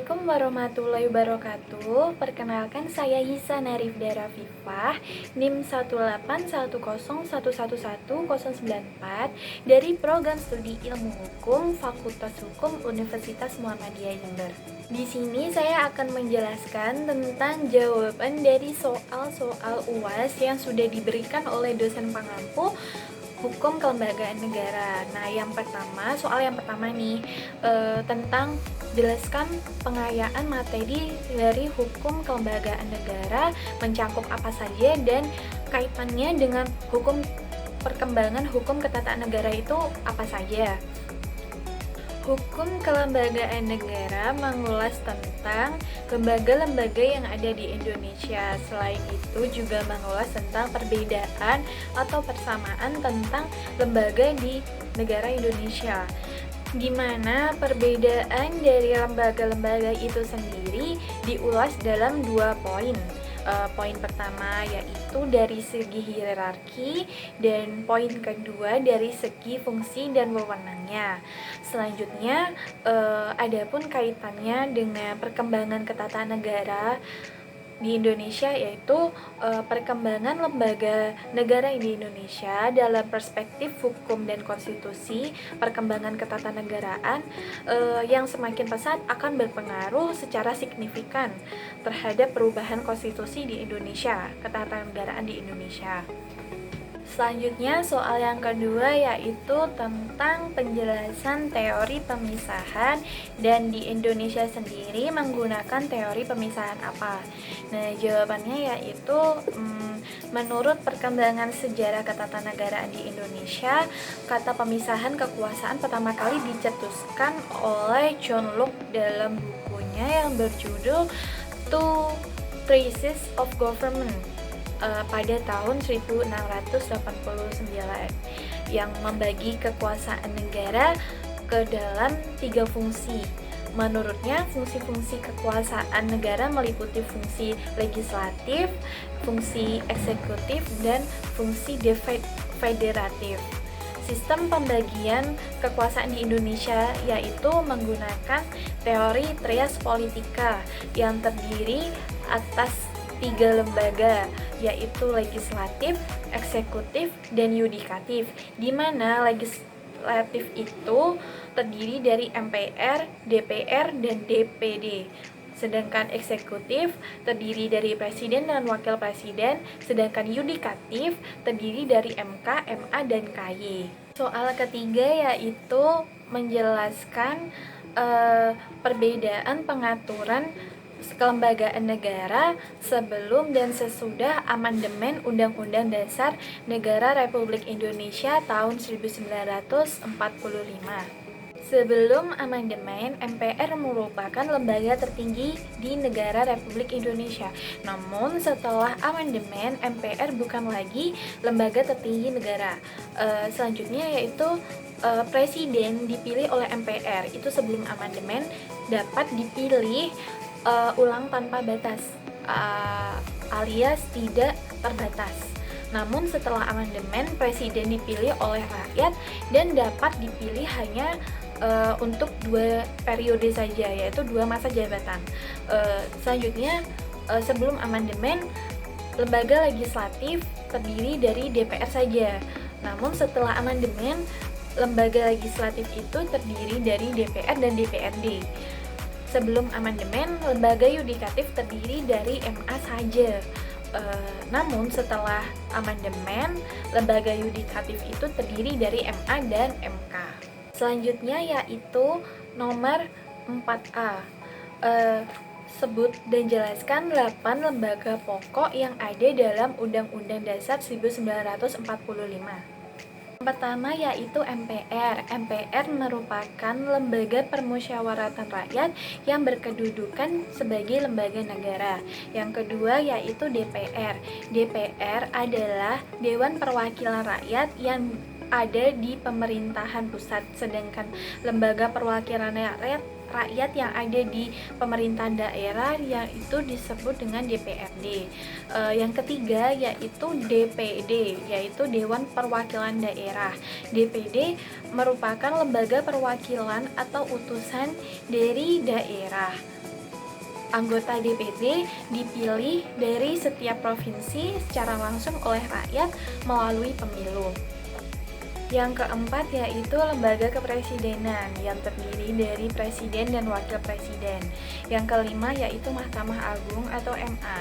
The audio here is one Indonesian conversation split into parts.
Assalamualaikum warahmatullahi wabarakatuh. Perkenalkan saya Hisa Narifda Rafifah, NIM 18101111094 dari Program Studi Ilmu Hukum Fakultas Hukum Universitas Muhammadiyah Jember. Di sini saya akan menjelaskan tentang jawaban dari soal-soal UAS yang sudah diberikan oleh dosen pengampu Hukum Kelembagaan Negara. Nah, soal yang pertama nih tentang jelaskan pengayaan materi dari Hukum Kelembagaan Negara mencakup apa saja dan kaitannya dengan perkembangan hukum ketatanegaraan itu apa saja. Hukum Kelembagaan Negara mengulas tentang lembaga-lembaga yang ada di Indonesia. Selain itu juga mengulas tentang perbedaan atau persamaan tentang lembaga di negara Indonesia, di mana perbedaan dari lembaga-lembaga itu sendiri diulas dalam 2 poin. Poin pertama yaitu dari segi hierarki dan poin kedua dari segi fungsi dan wewenangnya. Selanjutnya adapun kaitannya dengan perkembangan ketatanegaraan di Indonesia yaitu perkembangan lembaga negara di Indonesia dalam perspektif hukum dan konstitusi. Perkembangan ketatanegaraan yang semakin pesat akan berpengaruh secara signifikan terhadap perubahan konstitusi di Indonesia, ketatanegaraan di Indonesia. Selanjutnya soal yang kedua yaitu tentang penjelasan teori pemisahan dan di Indonesia sendiri menggunakan teori pemisahan apa. Nah, jawabannya yaitu menurut perkembangan sejarah ketatanegaraan di Indonesia, kata pemisahan kekuasaan pertama kali dicetuskan oleh John Locke dalam bukunya yang berjudul Two Traces of Government pada tahun 1689 yang membagi kekuasaan negara ke dalam 3 fungsi. Menurutnya, fungsi-fungsi kekuasaan negara meliputi fungsi legislatif, fungsi eksekutif, dan fungsi federatif. Sistem pembagian kekuasaan di Indonesia yaitu menggunakan teori trias politika yang terdiri atas 3 lembaga, yaitu legislatif, eksekutif, dan yudikatif, di mana legislatif itu terdiri dari MPR, DPR, dan DPD. Sedangkan eksekutif terdiri dari presiden dan wakil presiden, sedangkan yudikatif terdiri dari MK, MA, dan KY. Soal ketiga yaitu menjelaskan perbedaan pengaturan kelembagaan negara sebelum dan sesudah amandemen Undang-Undang Dasar Negara Republik Indonesia tahun 1945. Sebelum amandemen, MPR merupakan lembaga tertinggi di negara Republik Indonesia. Namun setelah amandemen, MPR bukan lagi lembaga tertinggi negara. Selanjutnya yaitu presiden dipilih oleh MPR. Itu sebelum amandemen dapat dipilih ulang tanpa batas, alias tidak terbatas. Namun setelah amandemen, presiden dipilih oleh rakyat dan dapat dipilih hanya untuk 2 periode saja, yaitu 2 masa jabatan. Selanjutnya, sebelum amandemen, lembaga legislatif terdiri dari DPR saja. Namun setelah amandemen, lembaga legislatif itu terdiri dari DPR dan DPRD. Sebelum amandemen, lembaga yudikatif terdiri dari MA saja. Namun setelah amandemen, lembaga yudikatif itu terdiri dari MA dan MK. Selanjutnya yaitu nomor 4A. Sebut dan jelaskan 8 lembaga pokok yang ada dalam Undang-Undang Dasar 1945. Pertama yaitu MPR. MPR merupakan lembaga permusyawaratan rakyat yang berkedudukan sebagai lembaga negara. Yang kedua yaitu DPR. DPR adalah Dewan Perwakilan Rakyat yang ada di pemerintahan pusat, sedangkan lembaga perwakilan rakyat yang ada di pemerintahan daerah yang itu disebut dengan DPRD. Yang ketiga yaitu DPD, yaitu Dewan Perwakilan Daerah. DPD merupakan lembaga perwakilan atau utusan dari daerah. anggota DPD dipilih dari setiap provinsi secara langsung oleh rakyat melalui pemilu. Yang keempat yaitu lembaga kepresidenan yang terdiri dari presiden dan wakil presiden. Yang kelima yaitu Mahkamah Agung atau MA.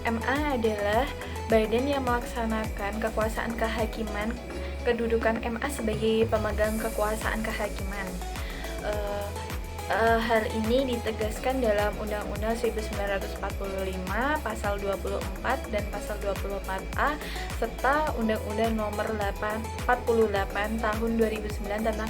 MA adalah badan yang melaksanakan kekuasaan kehakiman. Kedudukan MA sebagai pemegang kekuasaan kehakiman. Hal ini ditegaskan dalam Undang-Undang 1945 Pasal 24 dan Pasal 24A serta Undang-Undang Nomor 48 Tahun 2009 tentang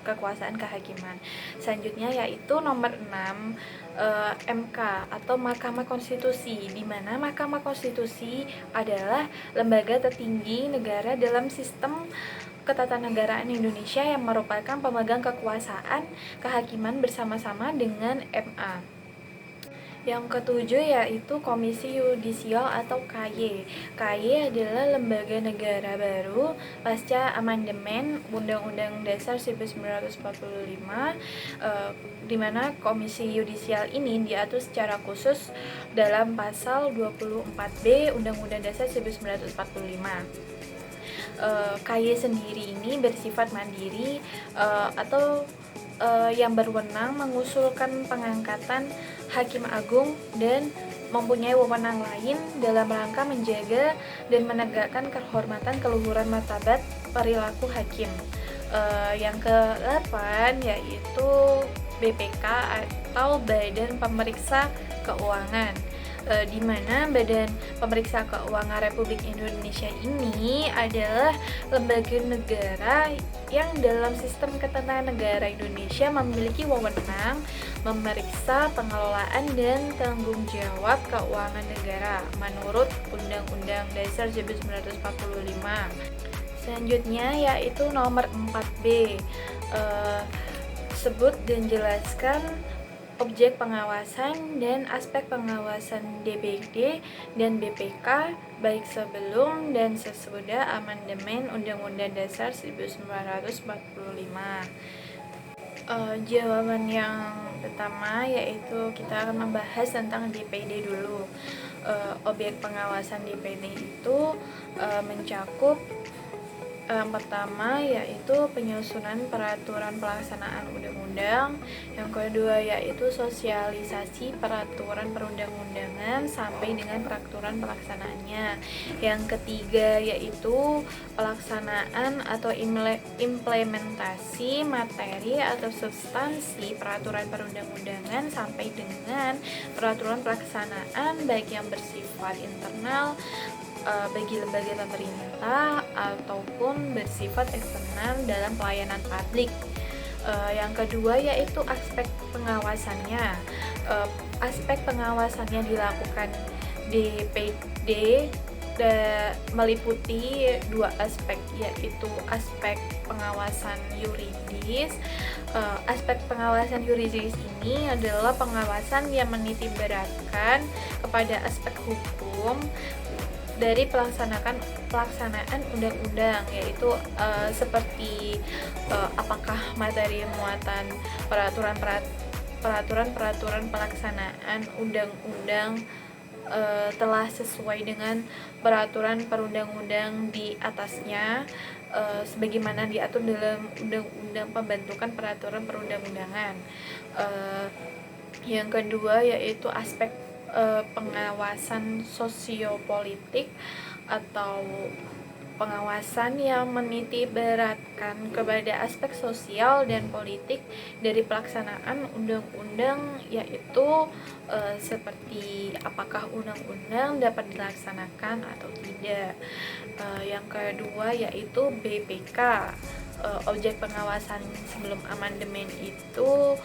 kekuasaan kehakiman. Selanjutnya yaitu nomor 6 MK atau Mahkamah Konstitusi, di mana Mahkamah Konstitusi adalah lembaga tertinggi negara dalam sistem ketatanegaraan Indonesia yang merupakan pemegang kekuasaan kehakiman bersama-sama dengan MA. Yang ketujuh yaitu Komisi Yudisial atau KY. KY adalah lembaga negara baru pasca amandemen Undang-Undang Dasar 1945, di mana Komisi Yudisial ini diatur secara khusus dalam pasal 24B Undang-Undang Dasar 1945. KY sendiri ini bersifat mandiri atau yang berwenang mengusulkan pengangkatan hakim agung dan mempunyai wewenang lain dalam rangka menjaga dan menegakkan kehormatan, keluhuran, martabat, perilaku hakim. Yang ke-8 yaitu BPK atau Badan Pemeriksa Keuangan, di mana Badan Pemeriksa Keuangan Republik Indonesia ini adalah lembaga negara yang dalam sistem ketatanegaraan Indonesia memiliki wewenang memeriksa pengelolaan dan tanggung jawab keuangan negara menurut Undang-Undang Dasar 1945. Selanjutnya yaitu nomor 4B, sebut dan jelaskan objek pengawasan dan aspek pengawasan DPD dan BPK baik sebelum dan sesudah amandemen Undang-Undang Dasar 1945. Jawaban yang pertama yaitu kita akan membahas tentang DPD dulu. Objek pengawasan DPD itu mencakup pertama yaitu penyusunan peraturan pelaksanaan undang-undang, yang kedua yaitu sosialisasi peraturan perundang-undangan sampai dengan peraturan pelaksanaannya, yang ketiga yaitu pelaksanaan atau implementasi materi atau substansi peraturan perundang-undangan sampai dengan peraturan pelaksanaan baik yang bersifat internal bagi lembaga pemerintah ataupun bersifat eksternal dalam pelayanan publik. Yang kedua yaitu aspek pengawasannya. Aspek pengawasannya dilakukan DPD meliputi dua aspek, yaitu aspek pengawasan yuridis. Aspek pengawasan yuridis ini adalah pengawasan yang menitikberatkan kepada aspek hukum dari pelaksanaan undang-undang, yaitu seperti apakah materi muatan peraturan pelaksanaan undang-undang telah sesuai dengan peraturan perundang-undang di atasnya, sebagaimana diatur dalam Undang-Undang Pembentukan Peraturan Perundang-undangan. Yang kedua yaitu aspek pengawasan sosiopolitik atau pengawasan yang menitikberatkan kepada aspek sosial dan politik dari pelaksanaan undang-undang, yaitu seperti apakah undang-undang dapat dilaksanakan atau tidak. Yang kedua yaitu BPK. Objek pengawasan sebelum amandemen itu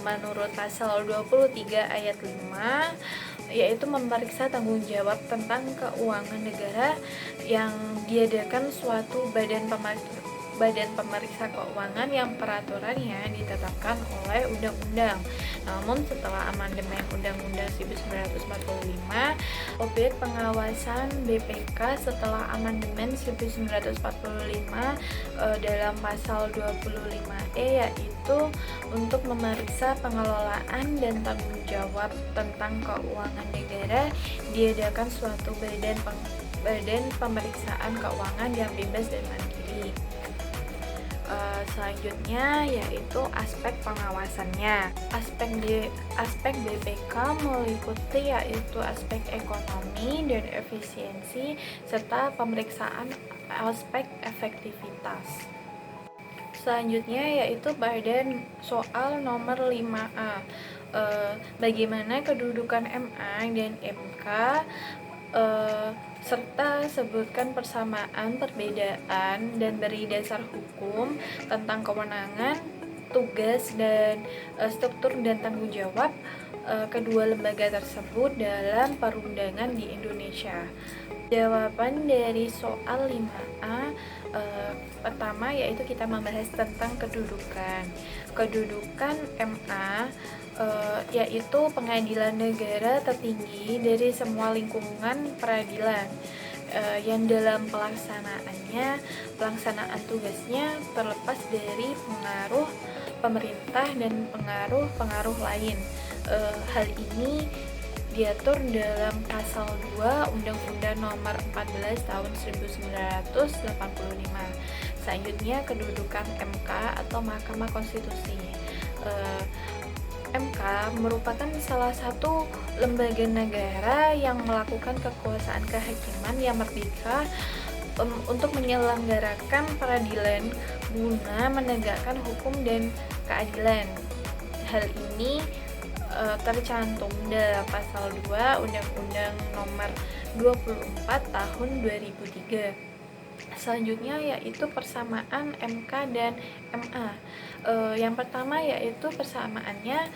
menurut pasal 23 ayat 5 yaitu memeriksa tanggung jawab tentang keuangan negara yang diadakan suatu Badan Pemeriksa Keuangan yang peraturannya ditetapkan oleh undang-undang. Namun setelah amandemen Undang-Undang 1945, objek pengawasan BPK setelah amandemen 1945 dalam pasal 25E yaitu untuk memeriksa pengelolaan dan tanggung jawab tentang keuangan negara diadakan suatu badan pemeriksaan keuangan yang bebas dan mandiri. Selanjutnya yaitu aspek pengawasannya. Aspek BPK meliputi yaitu aspek ekonomi dan efisiensi serta pemeriksaan aspek efektivitas. Selanjutnya yaitu pada soal nomor 5A. Bagaimana kedudukan MA dan MK serta sebutkan persamaan, perbedaan, dan beri dasar hukum tentang kewenangan, tugas, dan struktur dan tanggung jawab kedua lembaga tersebut dalam perundangan di Indonesia. Jawaban dari soal 5A pertama yaitu kita membahas tentang kedudukan. Kedudukan MA yaitu pengadilan negara tertinggi dari semua lingkungan peradilan yang dalam pelaksanaan tugasnya terlepas dari pengaruh pemerintah dan pengaruh lain. Hal ini diatur dalam pasal 2 Undang-Undang Nomor 14 Tahun 1985. Selanjutnya kedudukan MK atau Mahkamah Konstitusi. MK merupakan salah satu lembaga negara yang melakukan kekuasaan kehakiman yang merdeka untuk menyelenggarakan peradilan guna menegakkan hukum dan keadilan. Hal ini tercantum dalam pasal 2 Undang-Undang Nomor 24 Tahun 2003. Selanjutnya yaitu persamaan MK dan MA. Yang pertama yaitu persamaannya,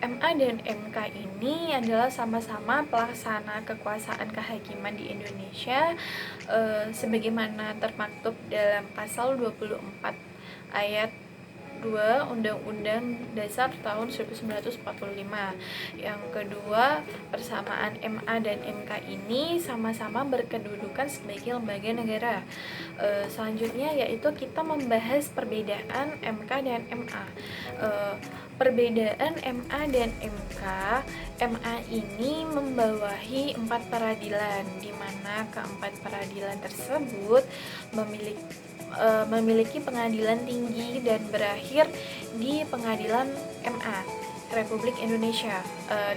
MA dan MK ini adalah sama-sama pelaksana kekuasaan kehakiman di Indonesia sebagaimana termaktub dalam pasal 24 ayat 2 Undang-Undang Dasar tahun 1945. Yang kedua, persamaan MA dan MK ini sama-sama berkedudukan sebagai lembaga negara. Selanjutnya yaitu kita membahas perbedaan MK dan MA. Perbedaan MA dan MK, MA ini membawahi 4 peradilan, di mana keempat peradilan tersebut memiliki pengadilan tinggi dan berakhir di pengadilan MA Republik Indonesia,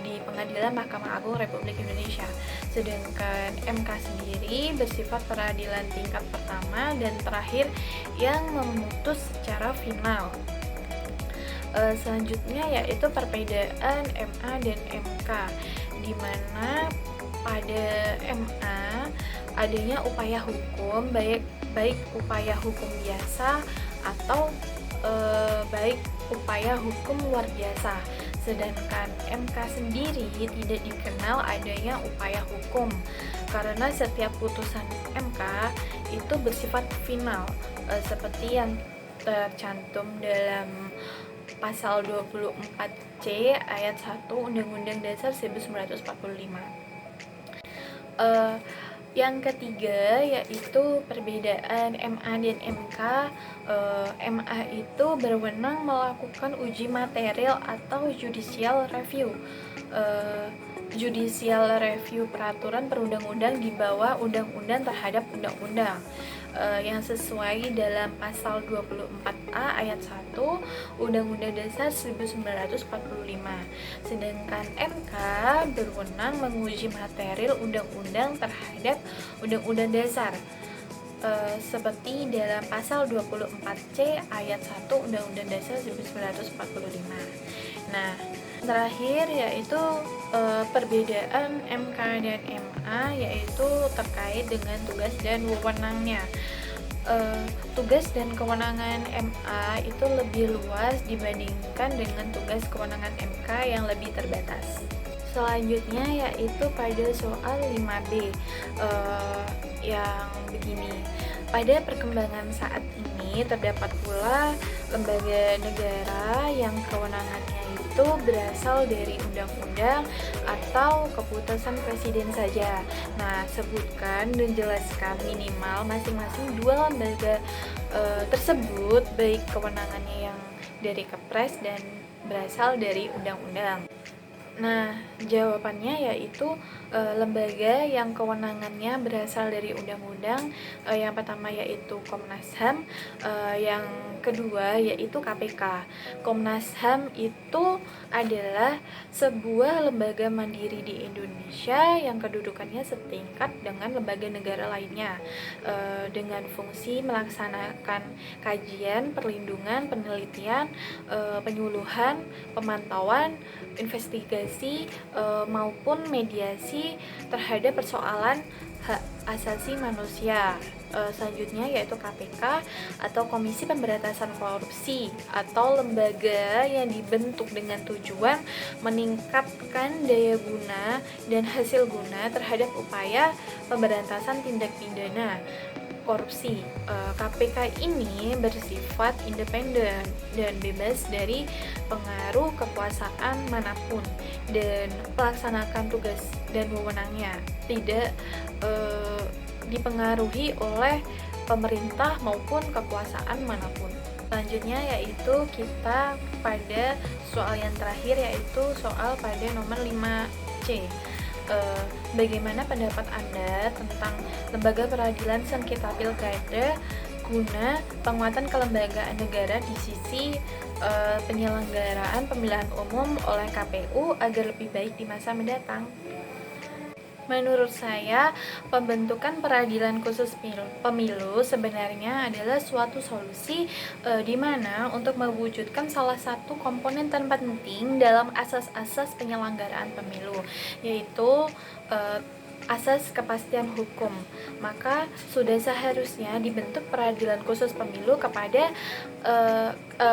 di pengadilan Mahkamah Agung Republik Indonesia. Sedangkan MK sendiri bersifat peradilan tingkat pertama dan terakhir yang memutus secara final. Selanjutnya yaitu perbedaan MA dan MK, di mana pada MA adanya upaya hukum baik upaya hukum biasa atau baik upaya hukum luar biasa. Sedangkan MK sendiri tidak dikenal adanya upaya hukum karena setiap putusan MK itu bersifat final seperti yang tercantum dalam pasal 24C ayat 1 Undang-Undang Dasar 1945. Yang ketiga yaitu perbedaan MA dan MK. MA itu berwenang melakukan uji material atau judicial review. Judicial review peraturan perundang-undang di bawah undang-undang terhadap undang-undang yang sesuai dalam pasal 24A ayat 1 Undang-Undang Dasar 1945. Sedangkan MK berwenang menguji material undang-undang terhadap undang-undang dasar seperti dalam pasal 24C ayat 1 Undang-Undang Dasar 1945. Nah, terakhir yaitu perbedaan MK dan MA yaitu terkait dengan tugas dan wewenangnya. Tugas dan kewenangan MA itu lebih luas dibandingkan dengan tugas kewenangan MK yang lebih terbatas. Selanjutnya yaitu pada soal 5B yang begini. Pada perkembangan saat ini terdapat pula lembaga negara yang kewenangannya itu berasal dari undang-undang atau keputusan presiden saja. Nah, sebutkan dan jelaskan minimal masing-masing dua lembaga tersebut, baik kewenangannya yang dari Kepres dan berasal dari undang-undang. Nah, jawabannya yaitu lembaga yang kewenangannya berasal dari undang-undang, yang pertama yaitu Komnas HAM, yang kedua yaitu KPK. Komnas HAM itu adalah sebuah lembaga mandiri di Indonesia yang kedudukannya setingkat dengan lembaga negara lainnya, dengan fungsi melaksanakan kajian, perlindungan, penelitian, penyuluhan, pemantauan, investigasi, maupun mediasi terhadap persoalan hak asasi manusia. Selanjutnya yaitu KPK atau Komisi Pemberantasan Korupsi, atau lembaga yang dibentuk dengan tujuan meningkatkan daya guna dan hasil guna terhadap upaya pemberantasan tindak pidana korupsi. KPK ini bersifat independen dan bebas dari pengaruh kekuasaan manapun dan melaksanakan tugas dan wewenangnya tidak dipengaruhi oleh pemerintah maupun kekuasaan manapun. Selanjutnya yaitu kita pada soal yang terakhir, yaitu soal pada nomor 5C. Bagaimana pendapat Anda tentang lembaga peradilan sengketa pilkada guna penguatan kelembagaan negara di sisi penyelenggaraan pemilihan umum oleh KPU agar lebih baik di masa mendatang? Menurut saya, pembentukan peradilan khusus pemilu sebenarnya adalah suatu solusi di mana untuk mewujudkan salah satu komponen terpenting dalam asas-asas penyelenggaraan pemilu, yaitu asas kepastian hukum. Maka sudah seharusnya dibentuk peradilan khusus pemilu kepada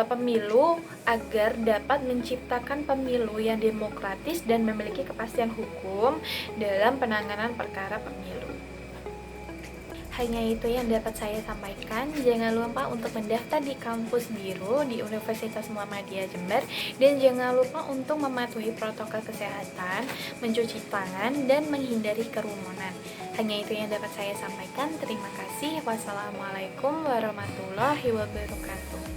pemilu agar dapat menciptakan pemilu yang demokratis dan memiliki kepastian hukum dalam penanganan perkara pemilu. Hanya itu yang dapat saya sampaikan. Jangan lupa untuk mendaftar di kampus biru di Universitas Muhammadiyah Jember, dan jangan lupa untuk mematuhi protokol kesehatan, mencuci tangan, dan menghindari kerumunan. Hanya itu yang dapat saya sampaikan. Terima kasih. Wassalamualaikum warahmatullahi wabarakatuh.